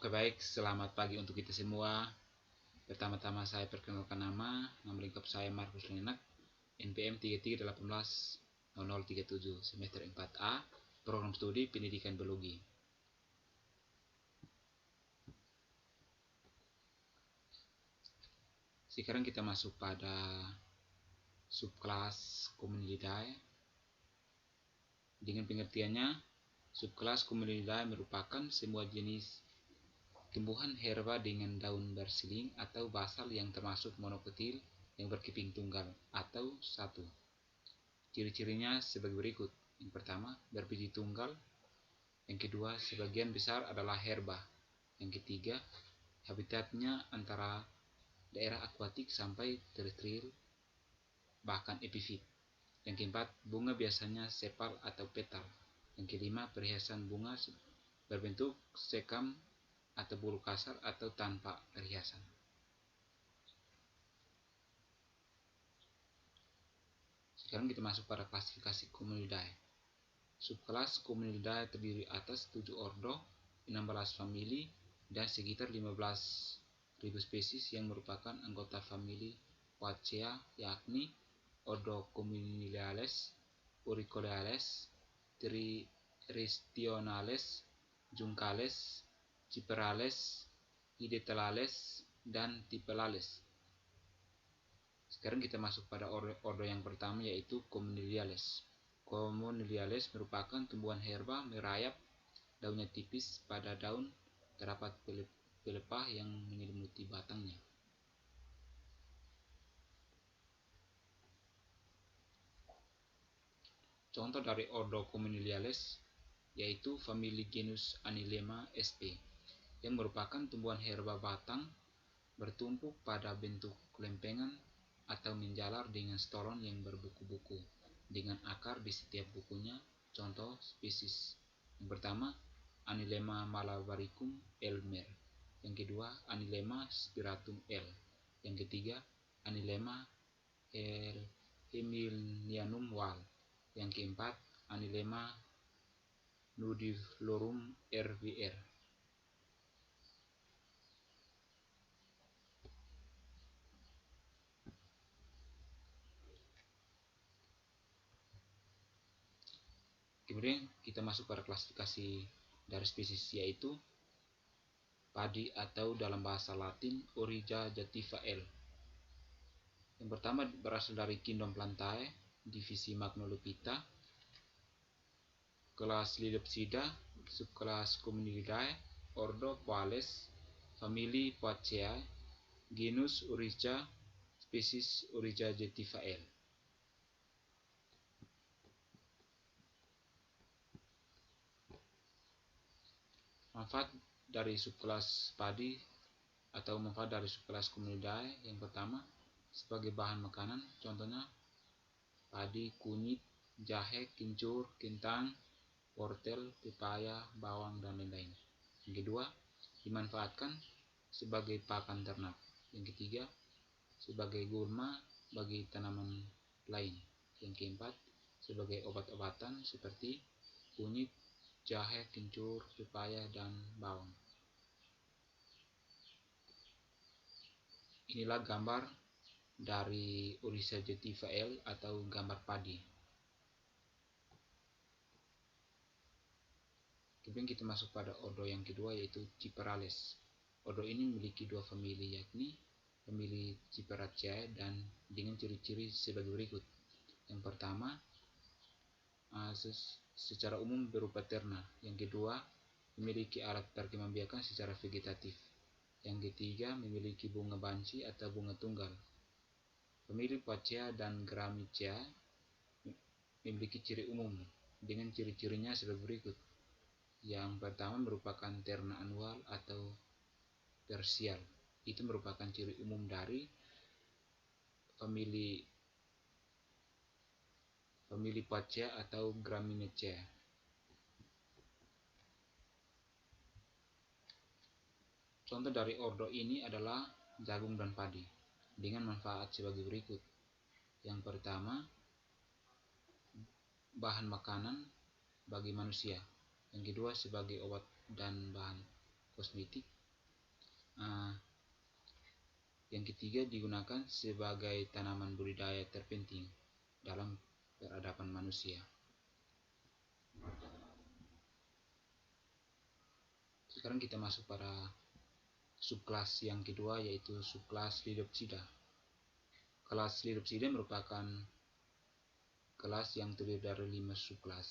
Oke, baik, selamat pagi untuk kita semua. Pertama-tama saya perkenalkan nama lengkap saya Markus Lenak, NPM 33180037, semester 4A, program studi pendidikan biologi. Sekarang kita masuk pada subkelas Communilidae. Dengan pengertiannya, subkelas Communilidae merupakan semua jenis tumbuhan herba dengan daun bersiling atau basal yang termasuk monokotil yang berkeping tunggal atau satu. Ciri-cirinya sebagai berikut. Yang pertama, berbiji tunggal. Yang kedua, sebagian besar adalah herba. Yang ketiga, habitatnya antara daerah akuatik sampai terestrial, bahkan epifit. Yang keempat, bunga biasanya sepal atau petal. Yang kelima, perhiasan bunga berbentuk sekam atau bulu kasar atau tanpa perhiasan. Sekarang kita masuk pada klasifikasi Communilidae. Subkelas Communilidae terdiri atas 7 ordo, 16 famili, dan sekitar 15.000 spesies yang merupakan anggota famili Poaceae, yakni ordo Communiliales, Auricularis, Tristionales, Juncales, Ciperales, Hidetales, dan Tipelales. Sekarang kita masuk pada ordo yang pertama, yaitu Communiliales. Communiliales merupakan tumbuhan herba merayap, daunnya tipis, pada daun terdapat pelepah yang menyelimuti batangnya. Contoh dari ordo Communiliales yaitu famili genus Anilema sp. yang merupakan tumbuhan herba batang bertumpuk pada bentuk lempengan atau menjalar dengan stolon yang berbuku-buku dengan akar di setiap bukunya. Contoh spesies yang pertama, Anilema malabaricum L. Mer. Yang kedua, Anilema spiratum L. Yang ketiga, Anilema Hemilnianum Wall. Yang keempat, Anilema nudiflorum RVR. Kemudian kita masuk pada klasifikasi dari spesies, yaitu padi atau dalam bahasa Latin Origia jativa L. Yang pertama berasal dari kingdom Plantae, divisi Magnolophyta, kelas Liliopsida, subkelas Communilidae, ordo Poales, famili Poaceae, genus Origia, spesies Origia jativa L. Manfaat dari subkelas padi atau manfaat dari subkelas Communilidae, yang pertama sebagai bahan makanan, contohnya padi, kunyit, jahe, kencur, kentang, wortel, pepaya, bawang, dan lain-lain. Yang kedua, dimanfaatkan sebagai pakan ternak. Yang ketiga, sebagai gulma bagi tanaman lain. Yang keempat, sebagai obat-obatan seperti kunyit, jahe, kencur, pepaya, dan bawang. Inilah gambar dari Origia jativa L atau gambar padi. Kemudian kita masuk pada ordo yang kedua, yaitu Ciperales. Ordo ini memiliki dua famili, yakni famili Ciperaceae dan dengan ciri-ciri sebagai berikut. Yang pertama, secara umum berupa terna. Yang kedua, memiliki alat perkembangbiakan secara vegetatif. Yang ketiga, memiliki bunga banci atau bunga tunggal. Famili Poaceae dan Gramiceae memiliki ciri umum dengan ciri-cirinya sebagai berikut. Yang pertama merupakan terna annual atau tersial. Itu merupakan ciri umum dari famili Poaceae atau Gramineaceae. Contoh dari ordo ini adalah jagung dan padi dengan manfaat sebagai berikut. Yang pertama, bahan makanan bagi manusia. Yang kedua, sebagai obat dan bahan kosmetik. Yang ketiga, digunakan sebagai tanaman budidaya terpenting dalam peradaban manusia. Sekarang kita masuk pada subkelas yang kedua, yaitu subkelas Liliopsida. Kelas Liliopsida merupakan kelas yang terdiri dari 5 subkelas,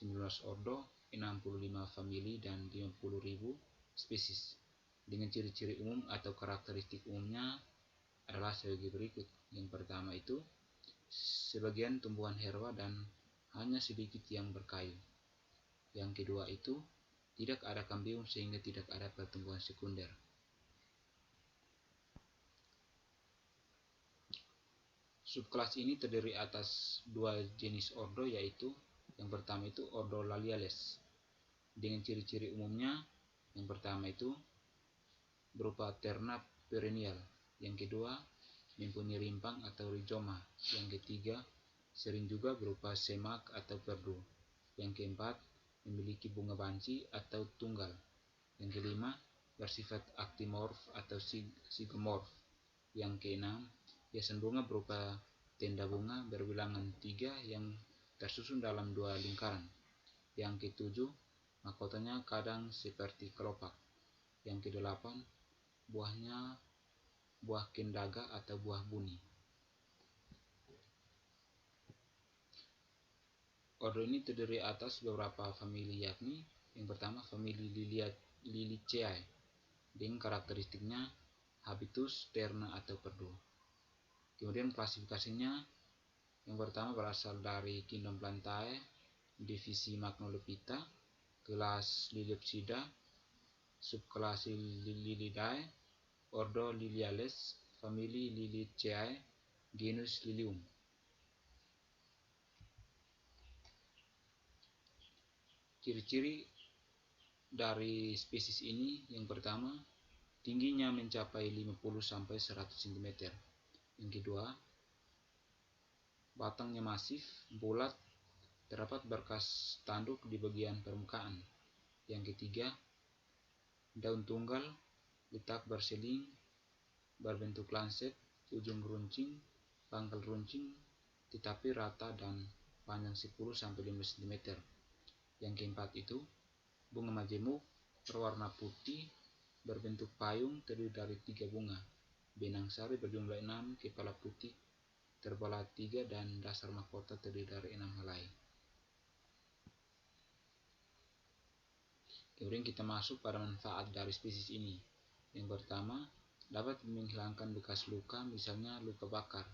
19 ordo, 65 famili, dan 50.000 spesies. Dengan ciri-ciri umum atau karakteristik umumnya adalah sebagai berikut. Yang pertama itu, sebagian tumbuhan herba dan hanya sedikit yang berkayu. Yang kedua itu, tidak ada kambium sehingga tidak ada pertumbuhan sekunder. Subkelas ini terdiri atas 2 jenis ordo, yaitu yang pertama itu ordo Laliales. Dengan ciri-ciri umumnya, yang pertama itu berupa terna perennial, yang kedua mempunyai rimpang atau rizoma, yang ketiga sering juga berupa semak atau perdu, yang keempat memiliki bunga banci atau tunggal, yang kelima bersifat aktimorf atau zygomorf, yang keenam hiasan bunga berupa tenda bunga berbilangan 3 yang tersusun dalam 2 lingkaran, yang ketujuh mahkotanya kadang seperti kelopak, yang kedelapan buahnya buah kendaga atau buah buni. Ordo ini terdiri atas beberapa famili, yakni yang pertama famili Liliaceae dengan karakteristiknya habitus, terna atau perdu. Kemudian klasifikasinya, yang pertama berasal dari Kingdom Plantae, divisi Magnolepita, kelas Liliopsida, subkelas Liliidae, ordo Liliales, famili Liliaceae, genus Lilium. Ciri-ciri dari spesies ini, yang pertama tingginya mencapai 50-100 cm. Yang kedua, batangnya masif, bulat, terdapat berkas tanduk di bagian permukaan. Yang ketiga, daun tunggal, letak berseling, berbentuk lanset, ujung runcing, pangkal runcing, tetapi rata dan panjang 10-15 cm. Yang keempat itu, bunga majemuk, berwarna putih, berbentuk payung, terdiri dari 3 bunga, benang sari berjumlah 6, kepala putih, terbelah 3, dan dasar mahkota terdiri dari 6 helai. Kemudian kita masuk pada manfaat dari spesies ini. Yang pertama, dapat menghilangkan bekas luka, misalnya luka bakar.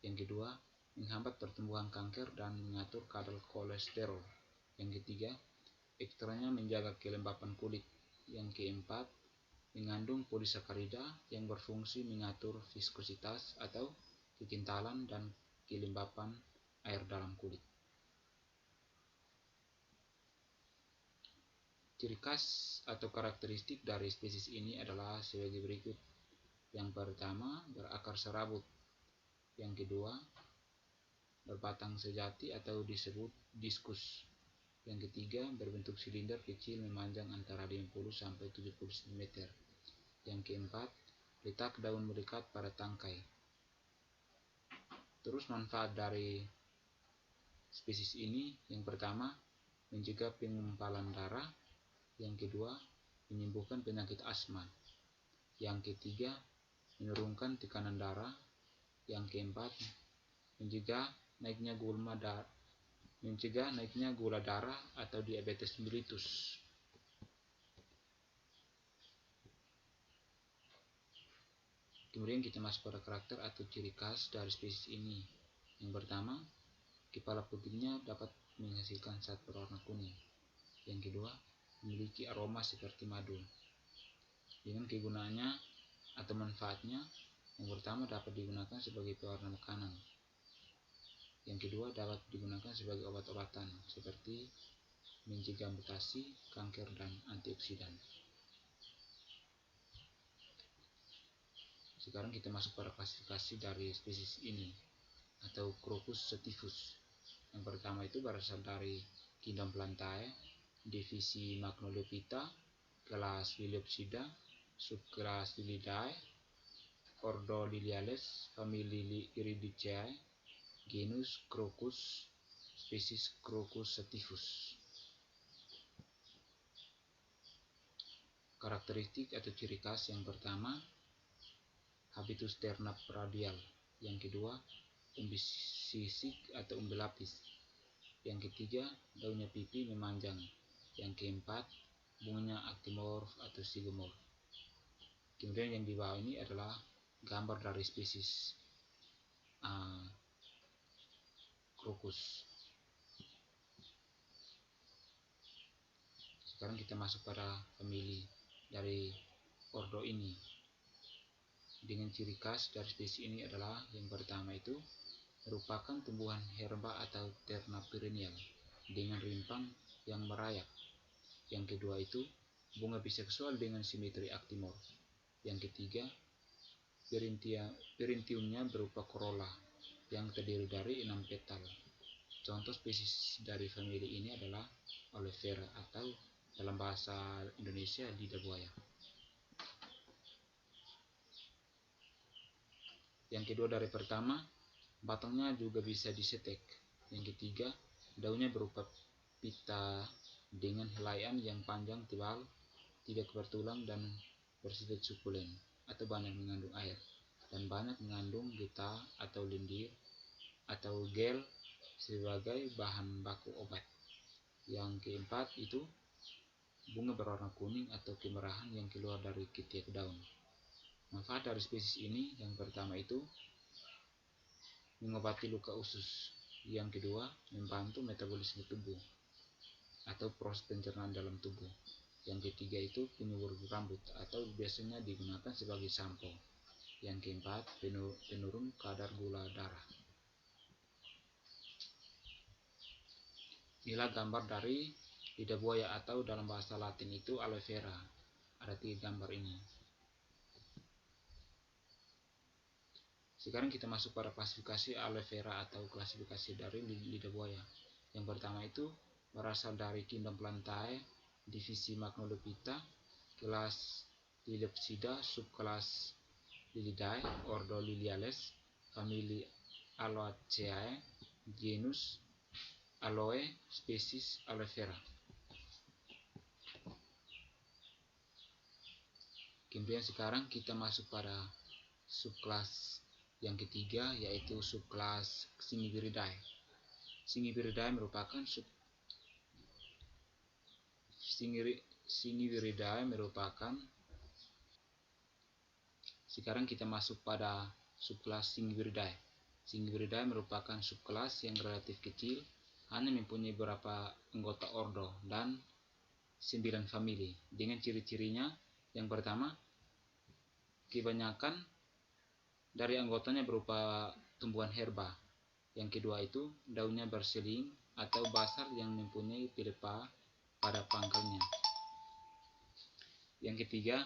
Yang kedua, menghambat pertumbuhan kanker dan mengatur kadar kolesterol. Yang ketiga, ekstranya menjaga kelembapan kulit. Yang keempat, mengandung polisakarida yang berfungsi mengatur viskositas atau kekentalan dan kelembapan air dalam kulit. Ciri khas atau karakteristik dari spesies ini adalah sebagai berikut. Yang pertama, berakar serabut. Yang kedua, berbatang sejati atau disebut diskus. Yang ketiga, berbentuk silinder kecil memanjang antara 50-70 cm. Yang keempat, letak daun melekat pada tangkai. Terus manfaat dari spesies ini, yang pertama, mencegah pengumpalan darah. Yang kedua, menyembuhkan penyakit asma. Yang ketiga, menurunkan tekanan darah. Yang keempat, mencegah naiknya gula darah atau diabetes mellitus. Kemudian kita masuk pada karakter atau ciri khas dari spesies ini. Yang pertama, kepala putihnya dapat menghasilkan zat berwarna kuning. Yang kedua, memiliki aroma seperti madu. Dengan kegunaannya atau manfaatnya, yang pertama dapat digunakan sebagai pewarna makanan. Yang kedua, dapat digunakan sebagai obat-obatan seperti mencegah mutasi, kanker, dan antioksidan. Sekarang kita masuk pada klasifikasi dari spesies ini atau Crocus sativus. Yang pertama itu berasal dari Kingdom Plantae, divisi Magnolepita, kelas Liliopsida, subkelas Lilidae, ordo Liliales, famili Iridiceae, genus Crocus, spesies Crocus sativus. Karakteristik atau ciri khas yang pertama, habitus ternap radial. Yang kedua, umbi sisik atau umbi lapis. Yang ketiga, daunnya pipi memanjang. Yang keempat, bunganya actinomorf atau zygomorf. Kemudian yang di bawah ini adalah gambar dari spesies Crocus. Sekarang kita masuk pada famili dari ordo ini. Dengan ciri khas dari spesies ini adalah yang pertama itu merupakan tumbuhan herba atau terna perennial dengan rimpang yang merayap. Yang kedua itu bunga biseksual dengan simetri aktimorf. Yang ketiga, perentiumnya berupa corolla yang terdiri dari 6 petal. Contoh spesies dari famili ini adalah aloe vera atau dalam bahasa Indonesia lidah buaya. Yang kedua dari pertama, batangnya juga bisa disetek. Yang ketiga, daunnya berupa pita dengan helaian yang panjang tebal, tidak bertulang dan bersifat sukulen atau banyak mengandung air dan banyak mengandung getah atau lendir atau gel sebagai bahan baku obat. Yang keempat itu bunga berwarna kuning atau kemerahan yang keluar dari ketiak daun. Manfaat dari spesies ini yang pertama itu mengobati luka usus. Yang kedua, membantu metabolisme tubuh atau proses pencernaan dalam tubuh. Yang ketiga itu penyubur rambut atau biasanya digunakan sebagai sampo. Yang keempat, penurun kadar gula darah. Inilah gambar dari lidah buaya atau dalam bahasa Latin itu aloe vera. Ada 3 gambar ini. Sekarang kita masuk pada klasifikasi aloe vera atau klasifikasi dari lidah buaya. Yang pertama itu berasal dari kingdom Plantae, divisi Magnolepita, kelas Liliopsida, subkelas Lilidae, ordo Liliales, famili Aloaceae, genus Aloe, spesies aloe vera. Kemudian sekarang kita masuk pada subkelas yang ketiga, yaitu subkelas Zingiberidae. Zingiberidae merupakan sekarang kita masuk pada subkelas Zingiberidae. Zingiberidae merupakan subkelas yang relatif kecil, hanya mempunyai beberapa anggota ordo dan 9 famili. Dengan ciri-cirinya, yang pertama, kebanyakan dari anggotanya berupa tumbuhan herba. Yang kedua itu daunnya berseling atau basal yang mempunyai pelepah pada pangkalnya. Yang ketiga,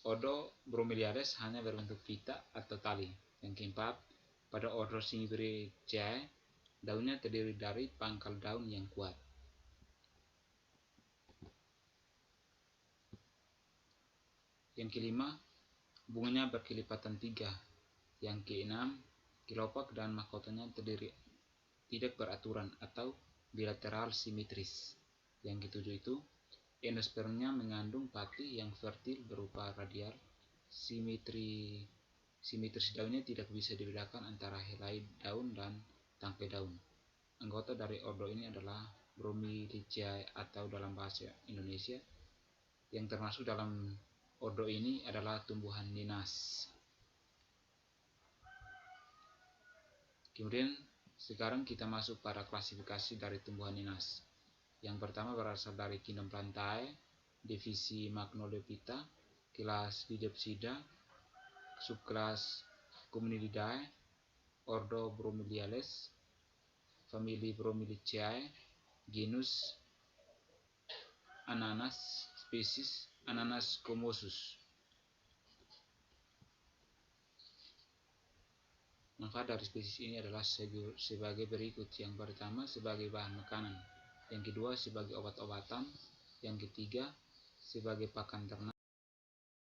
ordo Bromeliades hanya berbentuk pita atau tali. Yang keempat, pada ordo Zingiberaceae, daunnya terdiri dari pangkal daun yang kuat. Yang kelima, bunganya berkelipatan 3. Yang keenam, kelopak dan mahkotanya tidak beraturan atau bilateral simetris. Yang ketujuh itu endospermnya mengandung pati yang fertil berupa radial. Simetris daunnya tidak bisa dibedakan antara helai daun dan tangkai daun. Anggota dari ordo ini adalah Bromeliaceae atau dalam bahasa Indonesia. Yang termasuk dalam ordo ini adalah tumbuhan ninas. Kemudian sekarang kita masuk pada klasifikasi dari tumbuhan ninas. Yang pertama berasal dari kingdom Plantae, divisi Magnolepita, kelas Liliopsida, subkelas Cominidae, ordo Bromeliales, famili Bromeliaceae, genus Ananas, spesies Ananas commosus. Manfaat dari spesies ini adalah sebagai berikut. Yang pertama, sebagai bahan makanan. Yang kedua, sebagai obat-obatan. Yang ketiga, sebagai pakan ternak